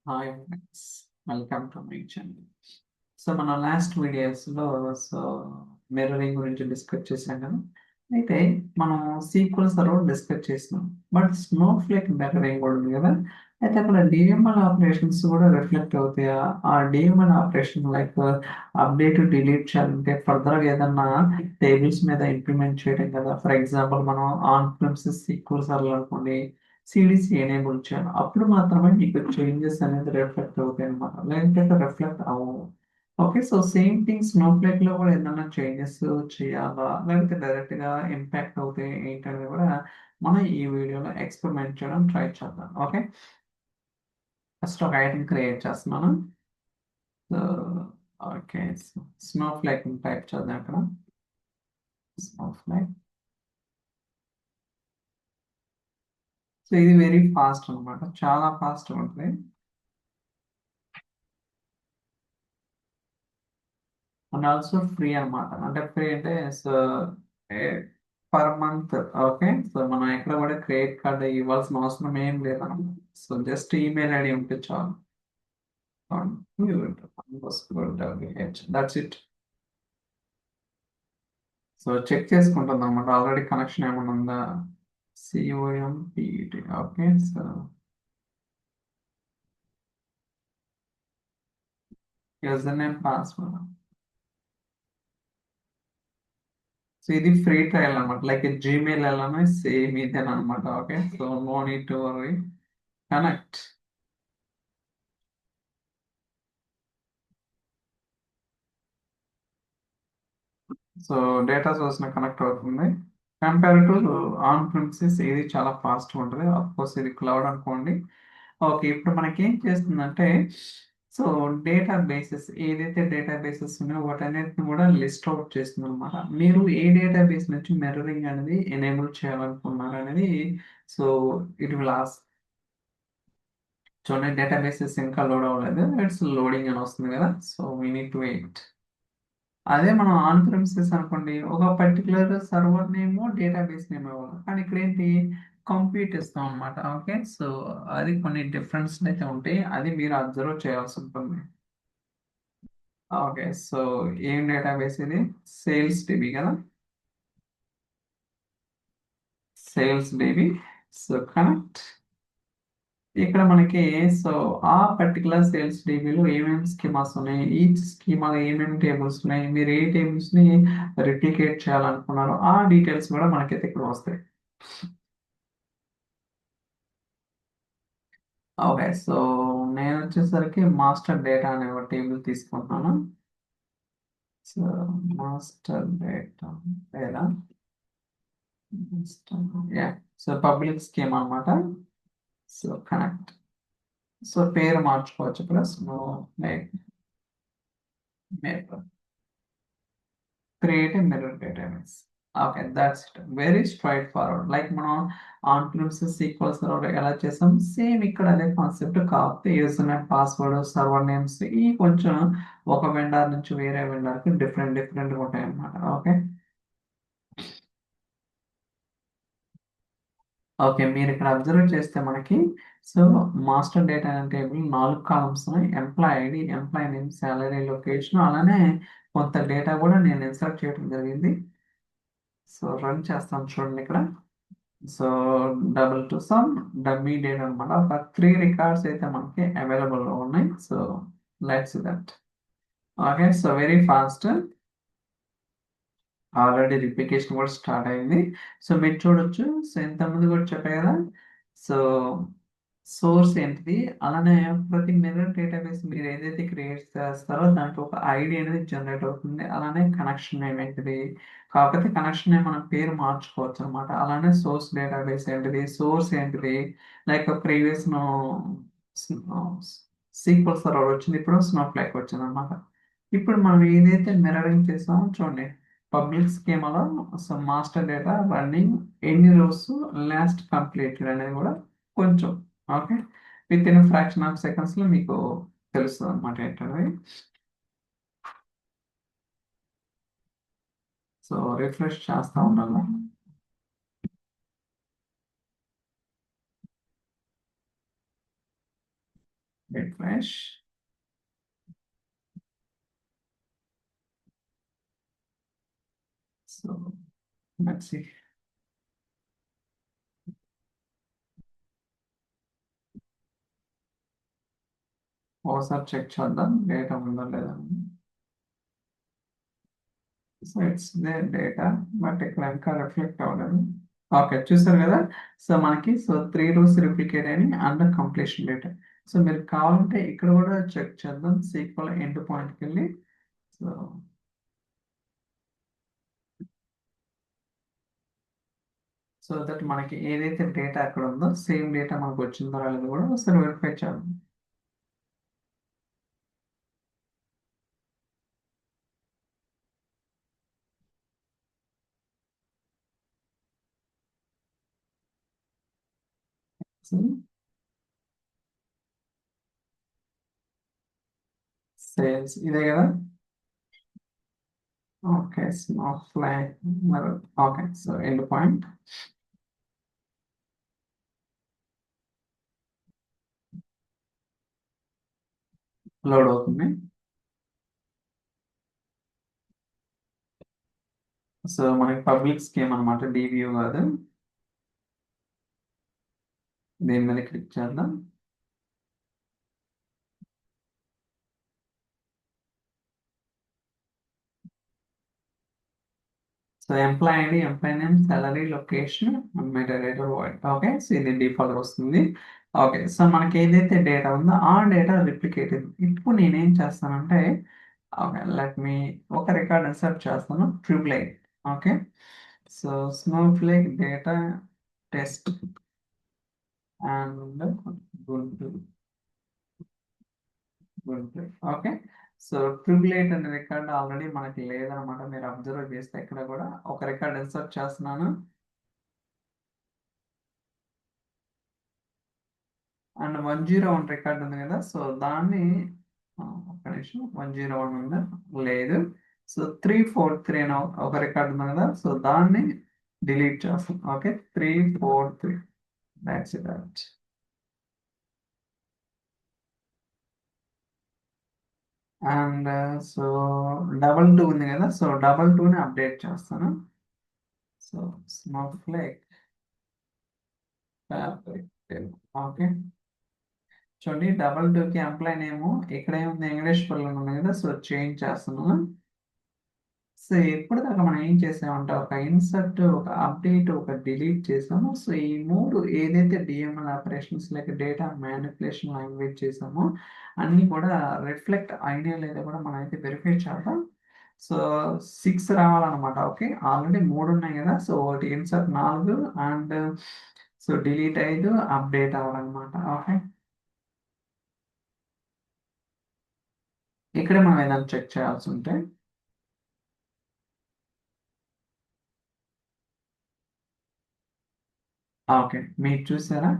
Hi friends, welcome to my channel. So మన last వీడియోస్లో so mirroring గురించి discuss చేసాం కదా. అయితే మనం సీక్వెల్ సర్వర్ డిస్కస్ చేసినాం. బట్ స్నో ఫ్లేక్ మిర్రరింగ్ కూడా ఉంది కదా. అయితే అక్కడ డిఎంఎల్ ఆపరేషన్స్ కూడా రిఫ్లెక్ట్ అవుతాయా? ఆ DML operation like update delete చేయాలంటే ఫర్దర్గా ఏదన్నా టేబుల్స్ మీద ఇంప్లిమెంట్ చేయడం కదా. ఫర్ ఎగ్జాంపుల్ మనం ఆన్ ప్రిమిసెస్ సీక్వెల్ సర్వర్ అనుకోండి, సిడిసి ఎనేబుల్ చేయాలి. అప్పుడు మాత్రమే మీకు చేంజెస్ అనేది రిఫ్లెక్ట్ అవుతాయి అనమాట, లేకపోతే రిఫ్లెక్ట్ అవ్వవు. Okay, so same thing Snowflake లో కూడా ఏదైనా చేంజెస్ చేయాలా, లేకపోతే డైరెక్ట్ గా ఇంపాక్ట్ అవుతాయి ఏంటనేది కూడా మనం ఈ వీడియోలో ఎక్స్పెరిమెంట్ చేయడం ట్రై చేద్దాం. ఓకే, ఫస్ట్ ఒక ఐటమ్ క్రియేట్ చేస్తున్నాను. ఓకే, స్నోఫ్లేక్ టైప్ చేద్దాం ఇక్కడ. స్నోఫ్లేక్. సో ఇది వెరీ ఫాస్ట్ అనమాట, చాలా ఫాస్ట్ ఉంటుంది. అండ్ ఆల్సో ఫ్రీ అన్నమాట. అంటే ఫ్రీ అంటే so per month. Okay, so మనం ఎక్కడ కూడా క్రెడిట్ కార్డ్ ఇవ్వాల్సిన అవసరం ఏం లేదన్నమాట. సో జస్ట్ ఈమెయిల్ ఐడి ఉంటే చాలు. That's it. సో చెక్ చేసుకుంటుంది అనమాట ఆల్రెడీ కనెక్షన్ ఏమైనా ఉందా. COMPET. Okay, so user name password. So ఇది ఫ్రీ ట్రయల్ అనమాట, లైక్ జీమెయిల్ ఎలానే సేమ్ ఇదేనమాట. Okay, so no need to worry. Connect. So data source ని కనెక్ట్ అవుతుంది. కంపేర్ టు ఆన్ ప్రిమిసెస్ ఇది చాలా ఫాస్ట్ ఉంటుంది. అఫ్ కోర్స్ ఇది క్లౌడ్ అనుకోండి. ఓకే, ఇప్పుడు మనకి ఏం చేస్తుందంటే సో డేటా బేసెస్ ఏదైతే డేటా బేసెస్ ఉన్నాయో వాటన్నిటిని కూడా లిస్ట్ అవుట్ చేస్తుంది అనమాట. మీరు ఏ డేటా బేస్ నుంచి మిర్రరింగ్ అనేది ఎనేబుల్ చేయాలనుకున్నారు అనేది. So it will ask. చూడండి, డేటా బేసెస్ ఇంకా లోడ్ అవ్వలేదు, ఇట్స్ లోడింగ్ అని వస్తుంది కదా. So we need to wait. అదే మనం ఆన్ ప్రిమిసెస్ అనుకోండి, ఒక particular server name database name ఇవ్వాలి. కానీ ఇక్కడ ఏంటి, కంప్యూట్ ఇస్తాం అనమాట. ఓకే, సో అది కొన్ని డిఫరెన్స్ అయితే ఉంటాయి, అది మీరు అబ్జర్వ్ చేయాల్సి ఉంటుంది. ఓకే, సో ఏం డేటాబేస్ ఇది? సేల్స్ డిబి కదా. Sales dB. So connect. ఇక్కడ మనకి సో ఆ పర్టికులర్ సేల్స్ డీబీలో ఏమేమి స్కీమాస్ ఉన్నాయి, ఈచ్ స్కీమాలో ఏమేమి టేబుల్స్ ఉన్నాయి, మీరు ఏ టేబుల్స్ ని రిప్లికేట్ చేయాలనుకున్నారో ఆ డీటెయిల్స్ కూడా మనకైతే ఇక్కడ వస్తాయి. ఓకే, సో నేను వచ్చేసరికి మాస్టర్ డేటా అనే ఒక టేబుల్ తీసుకుంటున్నాను. సో మాస్టర్ డేటా లేదా యా, సో పబ్లిక్ స్కీమ్ అన్నమాట. So connect. సో పేరు మార్చుకోవచ్చు, plus no make make create mirror database. Okay, that's it. Very straightforward. Like మనం ఆన్ ప్రిమిసెస్ సీక్వెల్ సర్వర్ ఎలా చేసాం, సేమ్ ఇక్కడ అదే కాన్సెప్ట్. కాకపోతే user name, password, server names ఈ కొంచెం ఒక వెండర్ నుంచి వేరే వెండర్ కి డిఫరెంట్ డిఫరెంట్ ఉంటాయి అన్నమాట. ఓకే. ఓకే, మీరు ఇక్కడ అబ్జర్వ్ చేస్తే మనకి సో మాస్టర్ డేటా అనే టేబుల్ 4 కాలమ్స్ ఉన్నాయి. Employee ID, employee name, salary, location, అలానే కొంత డేటా కూడా నేను ఇన్సర్ట్ చేయడం జరిగింది. సో రన్ చేస్తాను చూడండి ఇక్కడ. So double to some dummy date అనమాట. ఒక 3 రికార్డ్స్ అయితే మనకి అవైలబుల్ ఉన్నాయి. So let's that. Okay, so very fast. Already replication కూడా స్టార్ట్ అయింది. సో మీరు చూడొచ్చు. సో ఇంతకుముందు కూడా చెప్పాయి కదా. సో సోర్స్ ఏంటిది, అలానే ప్రతి మిర్రర్ డేటాబేస్ మీరు ఏదైతే క్రియేట్ చేస్తారో దానికి ఒక ఐడి అనేది జనరేట్ అవుతుంది. అలానే కనెక్షన్ నేమ్ ఏంటిది, కాకపోతే కనెక్షన్ నేమ్ మనం పేరు మార్చుకోవచ్చు అనమాట. అలానే సోర్స్ డేటాబేస్ ఏంటిది, సోర్స్ ఏంటిది, లైక్ ప్రీవియస్ సీక్వెల్ సర్వర్ వచ్చింది, ఇప్పుడు స్నోఫ్లేక్ వచ్చింది అనమాట. ఇప్పుడు మనం ఏదైతే మిర్రరింగ్ చేసామో చూడండి, పబ్లిక్ స్కీమాలో సో మాస్టర్ డేటా రన్నింగ్ ఎన్ని రోస్ లాస్ట్ కంప్లీటెడ్ అనేది కూడా కొంచెం okay with in fraction of seconds లో మీకు తెలుస్తుంది అనమాట ఏంటంటే. సో రిఫ్రెష్ చేస్తా ఉండాలి. refresh. So let's see. ఒకసారి చెక్ చేద్దాం డేటా ఉందో లేదా. So it's they data but ఇక్కడ ఇంకా రిఫ్లెక్ట్ అవ్వలేదు. ఓకే చూసారు కదా. సో మనకి 3 rows రిప్లికేట్ అని అండర్ కంప్లీషన్ డేటా. సో మీరు కావాలంటే ఇక్కడ కూడా చెక్ చేద్దాం సీక్వల్ ఎండ్ పాయింట్కి వెళ్ళి. సో సో దట్ మనకి ఏదైతే డేటా అక్కడ ఉందో సేమ్ డేటా మనకు వచ్చిందో రాలేదు కూడా ఒకసారి వెరిఫై చేద్దాం. సేల్స్ ఇదే కదా. ఓకే స్నోఫ్లేక్ మరి. Okay so end point. Load అవుతుంది. సో మనకి పబ్లిక్ స్కీమ్ అనమాట, డివియూ కాదు. దీని మీద క్లిక్ చేద్దాం. So employee ID, employee name, salary, location, material void. Okay so ఇది డిఫాల్ట్ వస్తుంది. ఓకే సో మనకి ఏదైతే డేటా ఉందో ఆ డేటా రిప్లికేట్. ఇప్పుడు నేనేం చేస్తానంటే ఓకే లెట్ మీ ఒక రికార్డ్ ఇన్సర్ట్ చేస్తాను ట్రిప్లైట్. Okay so Snowflake data test and Guntur. Okay so triple 8 అనే రికార్డ్ ఆల్రెడీ మనకి లేదనమాట. మీరు అబ్జర్వ్ చేస్తే ఇక్కడ కూడా ఒక రికార్డ్ ఇన్సర్ట్ చేస్తున్నాను. అండ్ 101 రికార్డ్ ఉంది కదా. సో దాన్ని ఒక్క నిమిషం 101 ఉందా లేదు. సో 343 అని ఒక రికార్డ్ ఉంది కదా. సో దాన్ని డిలీట్ చేస్తాం. Okay 343 that's it. And so 222 ఉంది కదా. సో 222ని అప్డేట్ చేస్తాను. So Snowflake fabric. ఓకే చూడండి 222కి ఎంప్లాయ్ నేమ్ ఇక్కడ ఏముంది వెంకటేశ్వర్లో ఉంది కదా. సో చేంజ్ చేస్తున్నాను. సో ఎప్పుడు దాకా మనం ఏం చేసామంటే ఒక ఇన్సర్ట్, ఒక అప్డేట్, ఒక డిలీట్ చేసాము. సో ఈ మూడు ఏదైతే DML operations like data manipulation language చేసామో అన్నీ కూడా రిఫ్లెక్ట్ అయినా లేదా కూడా మనం అయితే వెరిఫై చేద్దాం. సో 6 రావాలన్నమాట. ఓకే ఆల్రెడీ 3 ఉన్నాయి కదా. సో ఒకటి insert 4 and so delete 5 update అవ్వాలన్నమాట. ఓకే ఇక్కడ మనం ఏదైనా చెక్ చేయాల్సి ఉంటే ఓకే మీరు చూసారా.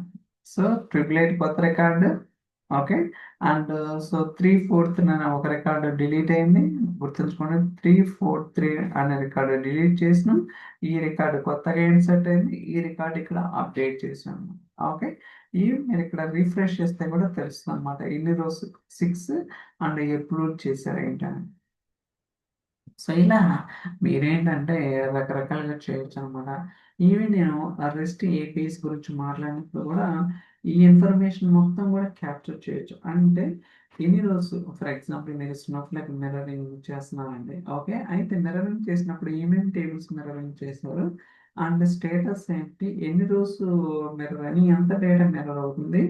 సో 888 కొత్త రికార్డు. ఓకే అండ్ సో 343 అనే ఒక రికార్డు డిలీట్ అయింది. గుర్తుంచుకోండి 343 అనే రికార్డు డిలీట్ చేసినాం. ఈ రికార్డు కొత్తగా ఇన్సర్ట్ అయింది. ఈ రికార్డు ఇక్కడ అప్డేట్ చేసాము. ఓకే ఇవి మీరు ఇక్కడ రిఫ్రెష్ చేస్తే కూడా తెలుస్తుంది అనమాట ఎన్ని రోజు 6 అండ్ ఎప్పుడు చేశారు ఏంటని. సో ఇలా మీరేంటంటే రకరకాలుగా చేయొచ్చు అనమాట. ఈవెన్ నేను రెస్ట్ ఏపీఎస్ గురించి మాట్లాడినప్పుడు కూడా ఈ ఇన్ఫర్మేషన్ మొత్తం కూడా క్యాప్చర్ చేయొచ్చు. అంటే ఎన్ని రోజు ఫర్ ఎగ్జాంపుల్ మీరు స్నోఫ్లేక్ మిర్రరింగ్ చేస్తున్నారండి. ఓకే అయితే మిర్రరింగ్ చేసినప్పుడు ఏమేమి టేబుల్స్ మిర్రరింగ్ చేశారు అండ్ స్టేటస్ ఏంటి, ఎన్ని రోజు మిర్రర్ అని ఎంత డేటా మిర్రర్ అవుతుంది.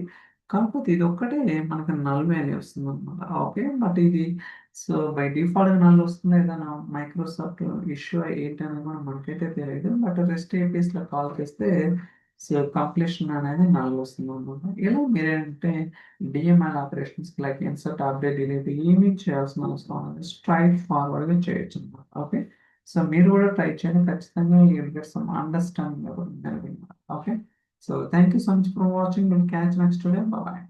కాకపోతే ఇది ఒక్కటే మనకు నల్ వాల్యూ వస్తుంది అనమాట. ఓకే బట్ ఇది సో బై డిఫాల్ట్ నల్ వస్తుంది. ఏదైనా మైక్రోసాఫ్ట్ ఇష్యూ ఏంటనేది కూడా మనకైతే తెలియదు. బట్ రెస్ట్ ఏపీఎస్ లో కాల్ చేస్తే సో కంప్లీషన్ అనేది నల్ వస్తుంది అనమాట. ఇలా మీరేంటే DML operations like insert, update, delete ఏమీ చేయాల్సిన అవసరం అనేది స్ట్రైట్ ఫార్వర్డ్ గా చేయొచ్చు అనమాట. ఓకే సో మీరు కూడా ట్రై చేయండి. ఖచ్చితంగా you get some understanding about. Okay so thank you so much for watching. Will catch next today. Bye.